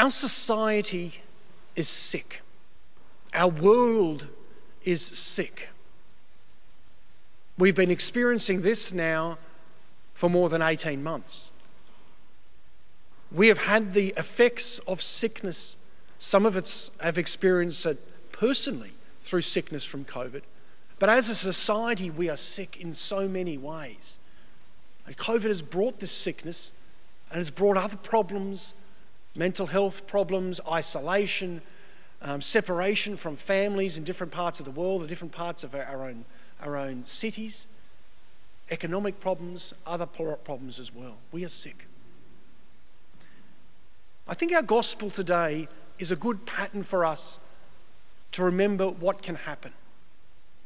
Our society is sick. Our world is sick. We've been experiencing this now for more than 18 months. We have had the effects of sickness. Some of us have experienced it personally through sickness from COVID. But as a society, we are sick in so many ways. And COVID has brought this sickness and has brought other problems, mental health problems, isolation, separation from families in different parts of the world, or different parts of our own cities, economic problems, other problems as well. We are sick. I think our gospel today is a good pattern for us to remember what can happen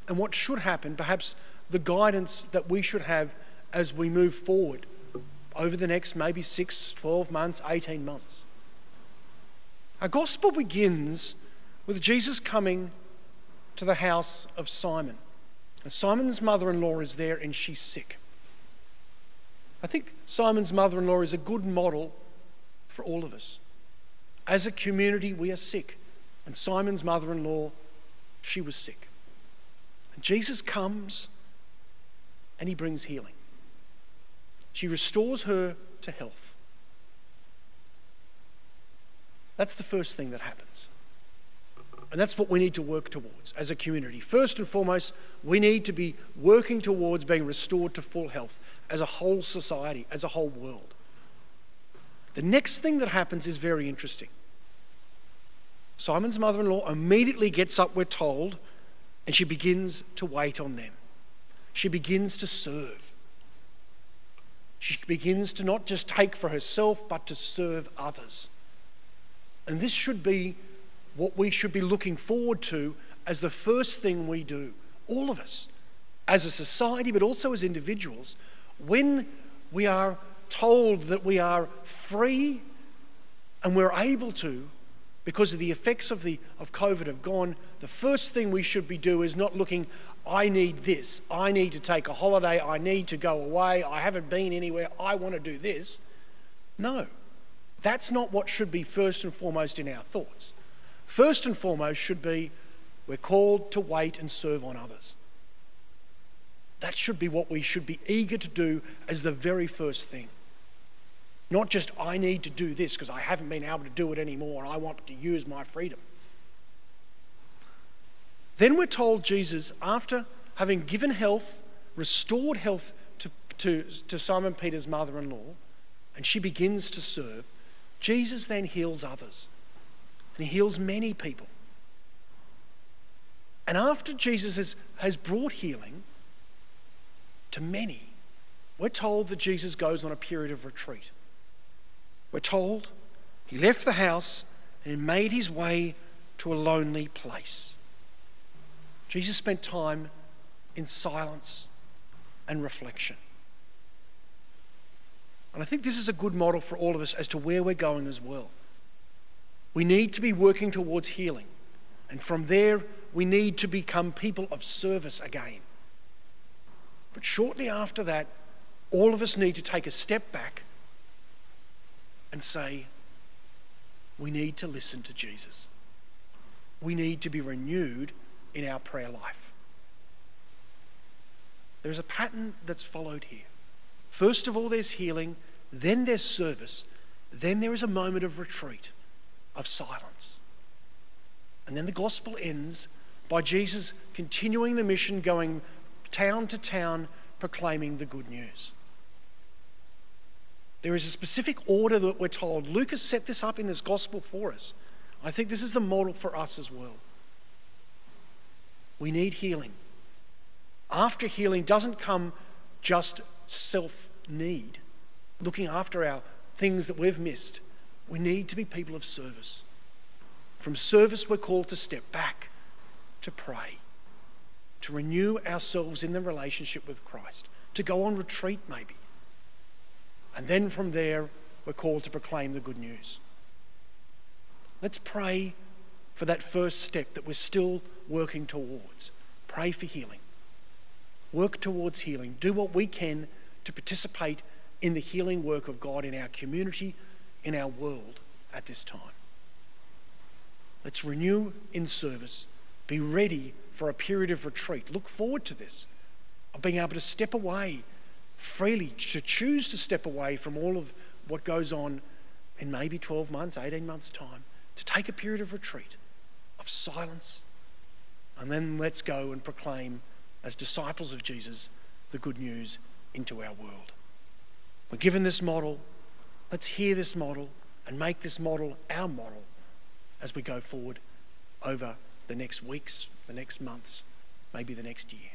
and what should happen, perhaps the guidance that we should have as we move forward over the next maybe 6, 12 months, 18 months. Our gospel begins with Jesus coming to the house of Simon. And Simon's mother-in-law is there and she's sick. I think Simon's mother-in-law is a good model for all of us. As a community, we are sick. And Simon's mother-in-law, she was sick. And Jesus comes and he brings healing. She restores her to health. That's the first thing that happens. And that's what we need to work towards as a community. First and foremost, we need to be working towards being restored to full health as a whole society, as a whole world. The next thing that happens is very interesting. Simon's mother-in-law immediately gets up, we're told, and she begins to wait on them. She begins to serve. She begins to not just take for herself, but to serve others. And this should be what we should be looking forward to as the first thing we do, all of us, as a society, but also as individuals, when we are told that we are free and we're able to, because of the effects of COVID have gone, the first thing we should be doing is not looking, I need this, I need to take a holiday, I need to go away, I haven't been anywhere, I want to do this. No, that's not what should be first and foremost in our thoughts. First and foremost should be, we're called to wait and serve on others. That should be what we should be eager to do as the very first thing. Not just, I need to do this because I haven't been able to do it anymore and I want to use my freedom. Then we're told Jesus, after having given health, restored health to Simon Peter's mother-in-law, and she begins to serve, Jesus then heals others. And he heals many people. And after Jesus has brought healing to many, we're told that Jesus goes on a period of retreat. We're told he left the house and made his way to a lonely place. Jesus spent time in silence and reflection. And I think this is a good model for all of us as to where we're going as well. We need to be working towards healing. And from there, we need to become people of service again. But shortly after that, all of us need to take a step back and say, we need to listen to Jesus. We need to be renewed in our prayer life. There's a pattern that's followed here. First of all, there's healing, then there's service, then there is a moment of retreat, of silence. And then the gospel ends by Jesus continuing the mission, going town to town, proclaiming the good news. There is a specific order that we're told. Luke has set this up in this gospel for us. I think this is the model for us as well. We need healing. After healing doesn't come just self-need, looking after our things that we've missed. We need to be people of service. From service, we're called to step back, to pray, to renew ourselves in the relationship with Christ, to go on retreat maybe. And then from there, we're called to proclaim the good news. Let's pray for that first step that we're still working towards. Pray for healing. Work towards healing. Do what we can to participate in the healing work of God in our community, in our world at this time. Let's renew in service. Be ready for a period of retreat. Look forward to this, of being able to step away freely, to choose to step away from all of what goes on in maybe 12 months, 18 months' time, to take a period of retreat, of silence, and then let's go and proclaim as disciples of Jesus the good news into our world. We're given this model. Let's hear this model and make this model our model as we go forward over the next weeks, the next months, maybe the next year.